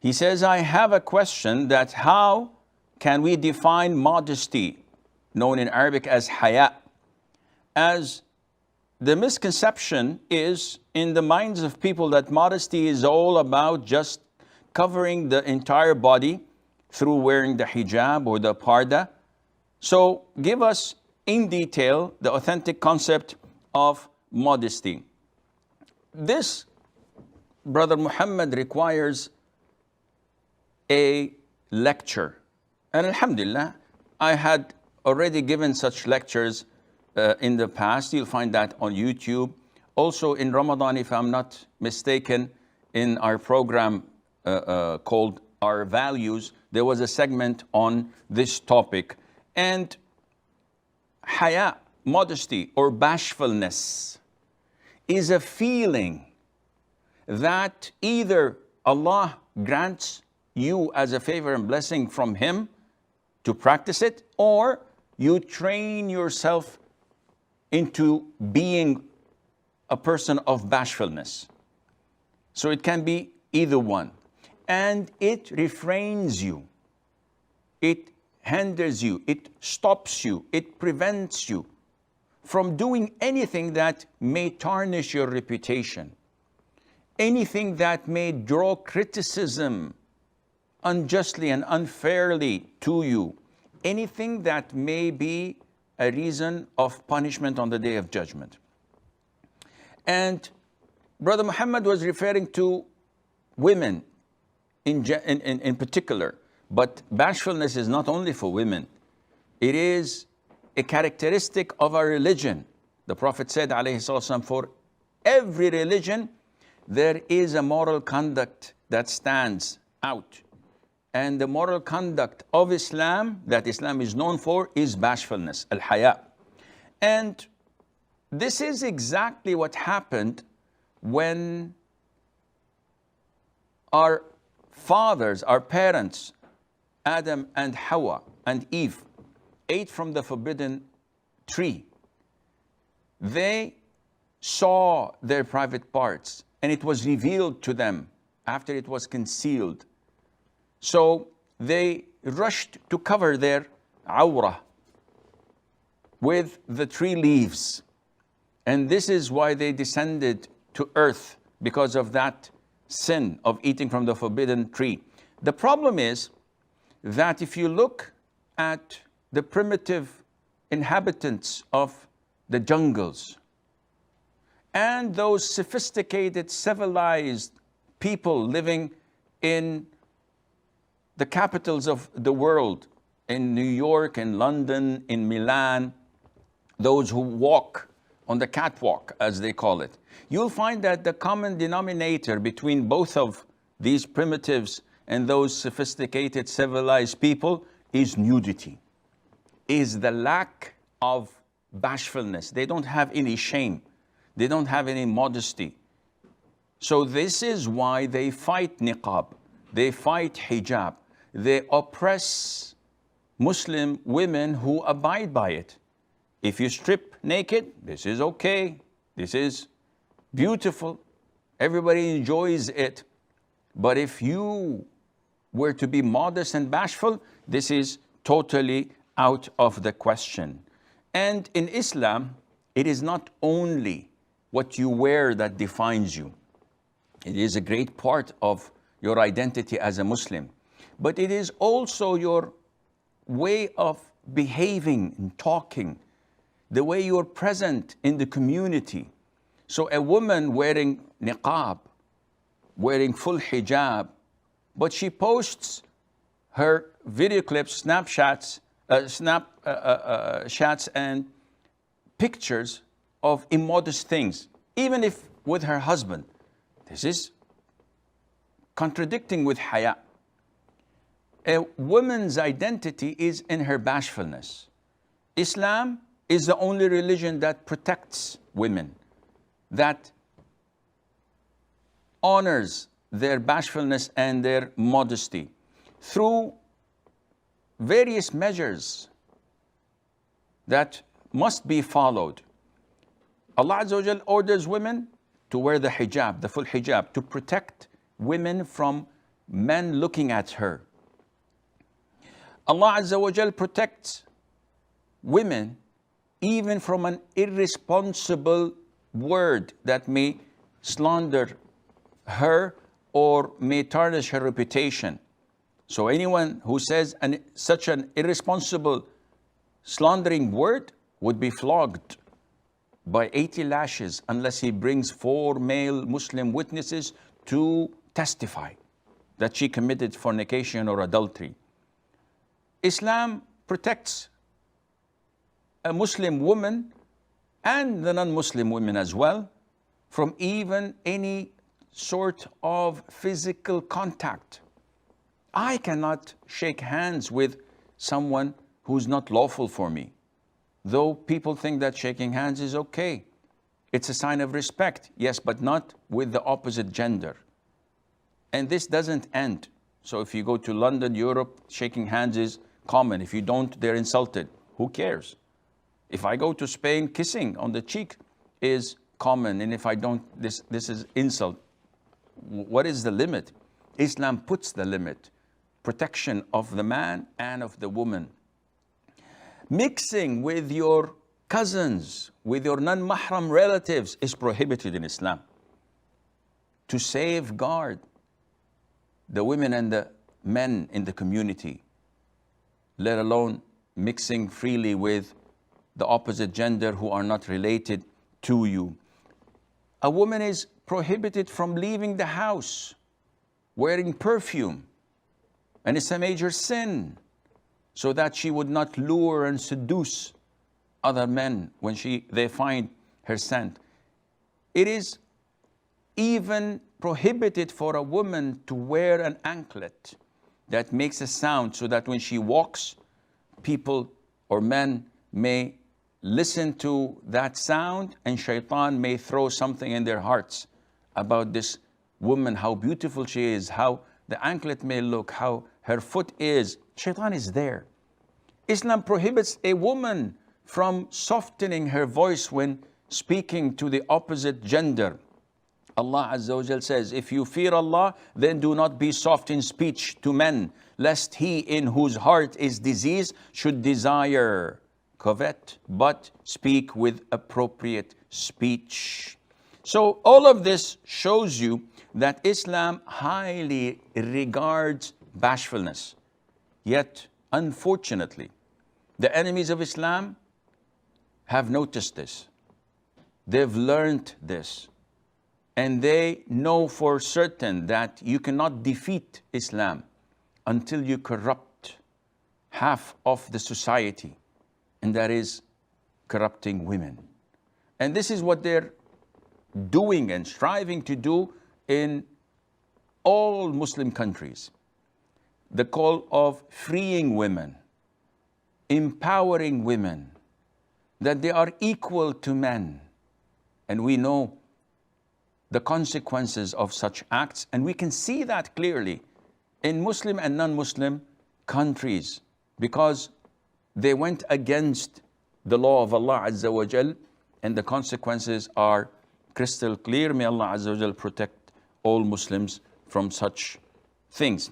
He says, I have a question that how can we define modesty, known in Arabic as haya, as the misconception is in the minds of people that modesty is all about just covering the entire body through wearing the hijab or the parda. So give us in detail the authentic concept of modesty. This, Brother Muhammad, requires a lecture. And alhamdulillah, I had already given such lectures in the past. You'll find that on YouTube. Also in Ramadan, if I'm not mistaken, in our program called Our Values, there was a segment on this topic. And haya, modesty or bashfulness, is a feeling that either Allah grants you as a favor and blessing from Him to practice it, or you train yourself into being a person of bashfulness. So it can be either one. And it refrains you. It hinders you. It stops you. It prevents you from doing anything that may tarnish your reputation. Anything that may draw criticism unjustly and unfairly to you. Anything that may be a reason of punishment on the Day of Judgment. And Brother Muhammad was referring to women in particular. But bashfulness is not only for women. It is a characteristic of our religion. The Prophet said, alayhi salatu, for every religion, there is a moral conduct that stands out. And the moral conduct of Islam, that Islam is known for, is bashfulness, al-haya. And this is exactly what happened when our fathers, our parents, Adam and Hawa and Eve, ate from the forbidden tree. They saw their private parts, and it was revealed to them after it was concealed. So they rushed to cover their awrah with the tree leaves. And this is why they descended to earth, because of that sin of eating from the forbidden tree. The problem is that if you look at the primitive inhabitants of the jungles and those sophisticated, civilized people living in the capitals of the world, in New York, in London, in Milan, those who walk on the catwalk, as they call it, you'll find that the common denominator between both of these primitives and those sophisticated, civilized people is nudity, is the lack of bashfulness. They don't have any shame. They don't have any modesty. So this is why they fight niqab. They fight hijab. They oppress Muslim women who abide by it. If you strip naked, this is okay. This is beautiful. Everybody enjoys it. But if you were to be modest and bashful, this is totally out of the question. And in Islam, it is not only what you wear that defines you. It is a great part of your identity as a Muslim. But it is also your way of behaving and talking, the way you are present in the community. So a woman wearing niqab, wearing full hijab, but she posts her video clips, Snapchats and pictures of immodest things, even if with her husband. This is contradicting with haya. A woman's identity is in her bashfulness. Islam is the only religion that protects women, that honors their bashfulness and their modesty through various measures that must be followed. Allah Azza wa Jal orders women to wear the hijab, the full hijab, to protect women from men looking at her. Allah Azza wa Jal protects women even from an irresponsible word that may slander her or may tarnish her reputation. So anyone who says such an irresponsible, slandering word would be flogged by 80 lashes unless he brings 4 male Muslim witnesses to testify that she committed fornication or adultery. Islam protects a Muslim woman and the non-Muslim women as well from even any sort of physical contact. I cannot shake hands with someone who's not lawful for me, though people think that shaking hands is okay. It's a sign of respect, yes, but not with the opposite gender. And this doesn't end. So if you go to London, Europe, shaking hands is common. If you don't, they're insulted. Who cares? If I go to Spain, kissing on the cheek is common. And if I don't, this is insult. What is the limit? Islam puts the limit. Protection of the man and of the woman. Mixing with your cousins, with your non-mahram relatives is prohibited in Islam. To safeguard the women and the men in the community, let alone mixing freely with the opposite gender who are not related to you. A woman is prohibited from leaving the house wearing perfume, and it's a major sin, so that she would not lure and seduce other men when they find her scent. It is even prohibited for a woman to wear an anklet that makes a sound so that when she walks, people or men may listen to that sound and shaitan may throw something in their hearts about this woman, how beautiful she is, how the anklet may look, how her foot is. Shaitan is there. Islam prohibits a woman from softening her voice when speaking to the opposite gender. Allah Azza wa Jal says, if you fear Allah, then do not be soft in speech to men, lest he in whose heart is disease should desire, covet, but speak with appropriate speech. So all of this shows you that Islam highly regards bashfulness. Yet, unfortunately, the enemies of Islam have noticed this. They've learned this. And they know for certain that you cannot defeat Islam until you corrupt half of the society, and that is corrupting women. And this is what they're doing and striving to do in all Muslim countries. The call of freeing women, empowering women, that they are equal to men. And we know the consequences of such acts, and we can see that clearly in Muslim and non-Muslim countries, because they went against the law of Allah Azza wa Jal, and the consequences are crystal clear. May Allah Azza wa Jal protect all Muslims from such things.